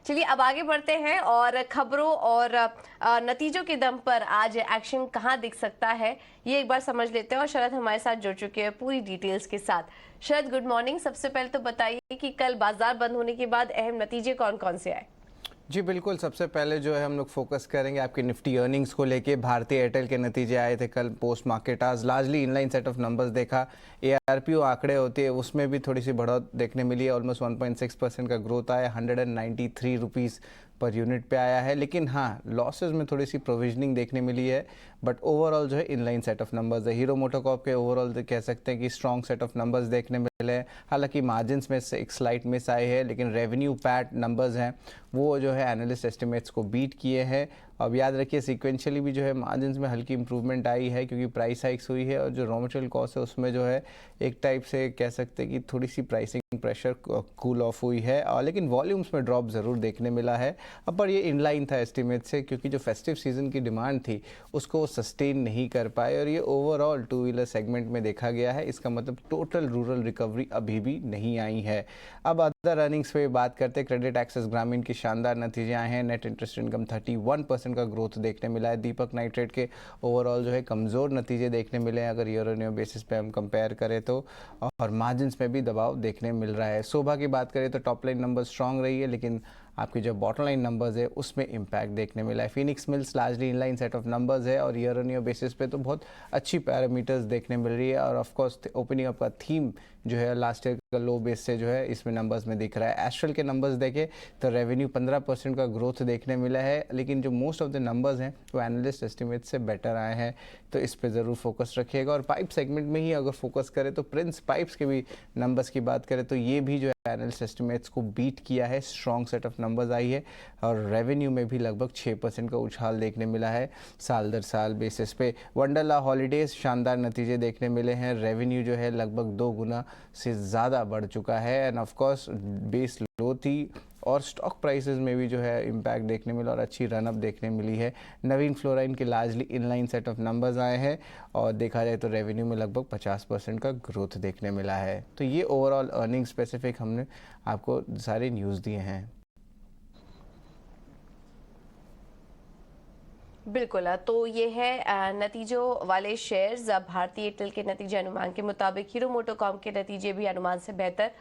चलिए अब आगे बढ़ते हैं और खबरों और नतीजों के दम पर आज एक्शन कहां दिख सकता है ये एक बार समझ लेते हैं। और शरद हमारे साथ जुड़ चुके हैं पूरी डिटेल्स के साथ। शरद, गुड मॉर्निंग। सबसे पहले तो बताइए कि कल बाजार बंद होने के बाद अहम नतीजे कौन कौन से आए। जी बिल्कुल, सबसे पहले जो है हम लोग फोकस करेंगे आपकी निफ्टी अर्निंग्स को लेके। भारतीय एयरटेल के नतीजे आए थे कल पोस्ट मार्केट। आज largely inline set of numbers देखा। एआरपीओ आंकड़े होते हैं उसमें भी थोड़ी सी बढ़ोत देखने मिली है। ऑलमोस्ट 1.6% का ग्रोथ आया, 193 रुपीज़ पर यूनिट पे आया है। लेकिन हाँ, लॉसेज में थोड़ी सी प्रोविजनिंग देखने मिली है, बट ओवरऑल जो है इनलाइन सेट ऑफ नंबर्स है। हीरो मोटोकॉर्प के ओवरऑल कह सकते हैं कि स्ट्रॉन्ग सेट ऑफ नंबर्स देखने मिले हैं। हालांकि मार्जिन्स में से एक स्लाइट मिस आई है, लेकिन रेवेन्यू पैट नंबर्स हैं वो जो है एनालिस्ट एस्टिमेट्स को बीट किए हैं। अब याद रखिए सीक्वेंशियली भी जो है मार्जिन्स में हल्की इंप्रूवमेंट आई है, क्योंकि प्राइस हाइक्स हुई है और जो रॉ मटेरियल कॉस्ट है उसमें जो है एक टाइप से कह सकते हैं कि थोड़ी सी प्राइसिंग प्रेशर कूल ऑफ हुई है। और लेकिन वॉल्यूम्स में ड्रॉप ज़रूर देखने मिला है। अब पर ये इनलाइन था एस्टिमेट से, क्योंकि जो फेस्टिव सीजन की डिमांड थी उसको वो सस्टेन नहीं कर पाए और ये ओवरऑल टू व्हीलर सेगमेंट में देखा गया है। इसका मतलब टोटल रूरल रिकवरी अभी भी नहीं आई है। अब अदर अर्निंग्स पे बात करते हैं। क्रेडिट एक्सेस ग्रामीण के शानदार नतीजे आए हैं। नेट इंटरेस्ट इनकम 31% का ग्रोथ देखने मिला है। दीपक नाइट्रेट के ओवरऑल जो है कमज़ोर नतीजे देखने मिले हैं अगर ईयर ऑन ईयर बेसिस पे हम कंपेयर करें तो। और मार्जिन्स में भी दबाव देखने मिल रहा है। शोभा की बात करें तो टॉप लाइन नंबर स्ट्रांग रही है, लेकिन आपकी जो बॉटम लाइन नंबर्स है उसमें इम्पैक्ट देखने मिला है। Phoenix mills largely inline set of numbers है और ईयर ऑन ईयर बेसिस पे तो बहुत अच्छी पैरामीटर्स देखने मिल रही है। और ऑफकोर्स ओपनिंग अप का थीम जो है लास्ट ईयर का लो बेस से जो है इसमें नंबर्स में दिख रहा है। एस्ट्रल के नंबर्स देखें तो रेवेन्यू 15% का ग्रोथ देखने मिला है, लेकिन जो मोस्ट ऑफ द नंबर्स हैं वो एनालिस्ट एस्टिमेट से बेटर आए हैं, तो इस पे ज़रूर फोकस रखिएगा। और पाइप सेगमेंट में ही अगर फोकस करें तो प्रिंस पाइप्स के भी नंबर्स की बात करें तो ये भी जो है एनालिस्ट एस्टिमेट्स को बीट किया है। Strong set of numbers I है और रेवेन्यू में भी लगभग 6% का उछाल देखने मिला है साल दर साल बेसिस पे। वंडरला हॉलीडेज शानदार नतीजे देखने मिले हैं। रेवेन्यू जो है लगभग 2 गुना से ज़्यादा बढ़ चुका है एंड ऑफकोर्स बेस लो थी और स्टॉक प्राइसेस में भी जो है इम्पैक्ट देखने मिला और अच्छी रनअप देखने मिली है। नवीन फ्लोराइन के largely inline set of numbers आए हैं और देखा जाए तो रेवेन्यू में लगभग 50% का ग्रोथ देखने मिला है। तो ये ओवरऑल अर्निंग स्पेसिफिक हमने आपको सारे न्यूज़ दिए हैं। बिल्कुल, तो ये है नतीजों वाले शेयर्स। भारतीय एयरटेल के नतीजे अनुमान के मुताबिक, हीरो मोटोकॉम के नतीजे भी अनुमान से बेहतर,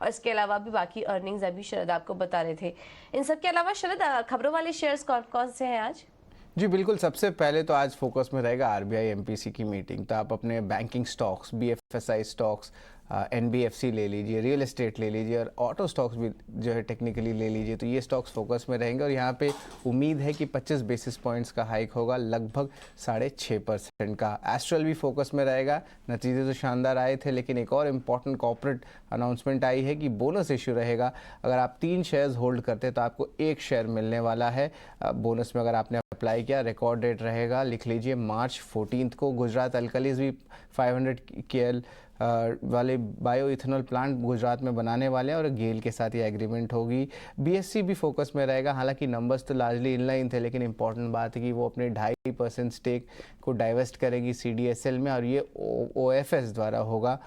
और इसके अलावा भी बाकी अर्निंग्स अभी शरद आपको बता रहे थे। इन सब के अलावा शरद, खबरों वाले शेयर्स कौन कौन से हैं आज? जी बिल्कुल, सबसे पहले तो आज फोकस में रहेगा आरबीआई एमपीसी की मीटिंग। तो आप अपने banking stocks, BFSI stocks, NBFC ले लीजिए, रियल एस्टेट ले लीजिए और ऑटो स्टॉक्स भी जो है टेक्निकली ले लीजिए। तो ये स्टॉक्स फोकस में रहेंगे और यहाँ पे उम्मीद है कि 25 बेसिस पॉइंट्स का हाइक होगा, लगभग 6.5% का। एस्ट्रल भी फोकस में रहेगा। नतीजे तो शानदार आए थे, लेकिन एक और इम्पॉर्टेंट कॉर्पोरेट अनाउंसमेंट आई है कि बोनस इश्यू रहेगा। अगर आप 3 शेयर्स होल्ड करते हैं तो आपको 1 शेयर मिलने वाला है बोनस में। अगर आपने अप्लाई किया, रिकॉर्ड डेट रहेगा, लिख लीजिए मार्च 14 को। गुजरात अल्कलीज भी 500 KL वाले बायो इथेनॉल प्लांट गुजरात में बनाने वाले हैं और गेल के साथ ये एग्रीमेंट होगी। बीएससी भी फोकस में रहेगा। हालांकि नंबर्स तो लार्जली इनलाइन थे, लेकिन इंपॉर्टेंट बात है कि वो अपने 2.5% स्टेक को डाइवेस्ट करेगी सीडीएसएल में और ये ओएफएस द्वारा होगा।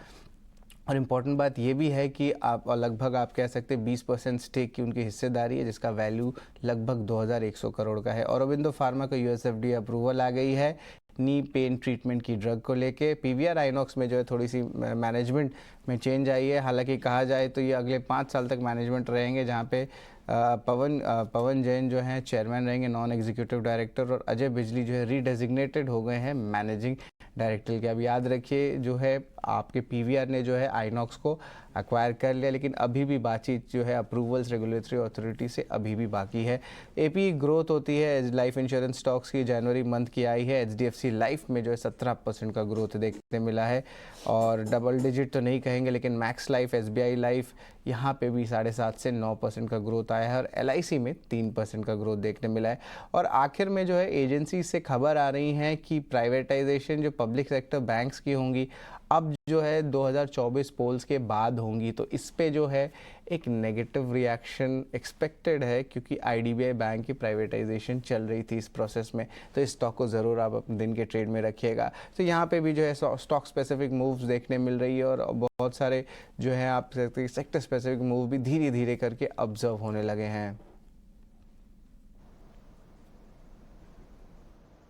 और इम्पॉर्टेंट बात ये भी है कि आप लगभग आप कह सकते हैं 20% स्टेक की उनकी हिस्सेदारी है, जिसका वैल्यू लगभग 2100 करोड़ का है। औरोबिंदो फार्मा को यूएसएफडीए अप्रूवल आ गई है नी पेन ट्रीटमेंट की ड्रग को लेके। पीवीआर आइनॉक्स में जो है थोड़ी सी मैनेजमेंट में चेंज आई है। हालांकि कहा जाए तो ये अगले 5 साल तक मैनेजमेंट रहेंगे, जहां पे पवन जैन जो हैं चेयरमैन रहेंगे, नॉन एग्जीक्यूटिव डायरेक्टर, और अजय बिजली जो है रीडेजिग्नेटेड हो गए हैं मैनेजिंग डायरेक्टर के। अब याद रखिए जो है आपके पीवीआर ने जो है आइनॉक्स को एक्वायर कर लिया, लेकिन अभी भी बातचीत जो है अप्रूवल्स रेगुलेटरी अथॉरिटी से अभी भी बाकी है। एपी ग्रोथ होती है लाइफ इंश्योरेंस स्टॉक्स की, जनवरी मंथ की आई है। एचडीएफसी लाइफ में जो है 17% का ग्रोथ देखने मिला है और डबल डिजिट तो नहीं कहेंगे, लेकिन मैक्स लाइफ, एसबीआई लाइफ, यहाँ पे भी 7.5 से 9% का ग्रोथ आया है और एलआईसी में 3% का ग्रोथ देखने मिला है। और आखिर में जो है एजेंसी से खबर आ रही है कि प्राइवेटाइजेशन जो पब्लिक सेक्टर बैंक्स की होंगी अब जो है 2024 पोल्स के बाद होंगी, तो इस पे जो है एक नेगेटिव रिएक्शन एक्सपेक्टेड है, क्योंकि आईडीबीआई बैंक की प्राइवेटाइजेशन चल रही थी इस प्रोसेस में। तो इस स्टॉक को ज़रूर आप अपने दिन के ट्रेड में रखिएगा। तो यहाँ पे भी जो है स्टॉक स्पेसिफिक मूव्स देखने मिल रही है और बहुत सारे जो है आप सेक्टर स्पेसिफिक मूव भी धीरे धीरे करके ऑब्जर्व होने लगे हैं।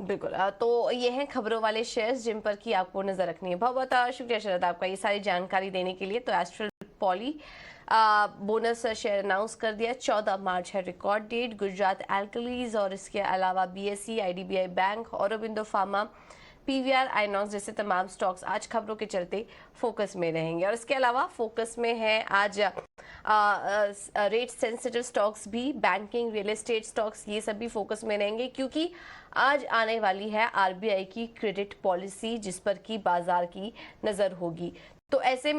बिल्कुल तो ये हैं खबरों वाले शेयर्स जिन पर की आपको नजर रखनी है। बहुत बहुत शुक्रिया शरद आपका ये सारी जानकारी देने के लिए। तो astral poly bonus share announce कर दिया, 14 मार्च है रिकॉर्ड डेट। गुजरात एल्कलीज और इसके अलावा BSE, IDBI bank, Aurobindo pharma, PVR, INOX जैसे तमाम स्टॉक्स आज खबरों के चलते फोकस में रहेंगे। और इसके अलावा फोकस में है आज रेट सेंसिटिव स्टॉक्स भी, बैंकिंग, रियल एस्टेट स्टॉक्स, ये सब भी फोकस में रहेंगे क्योंकि आज आने वाली है आरबीआई की क्रेडिट पॉलिसी जिस पर की बाजार की नजर होगी। तो ऐसे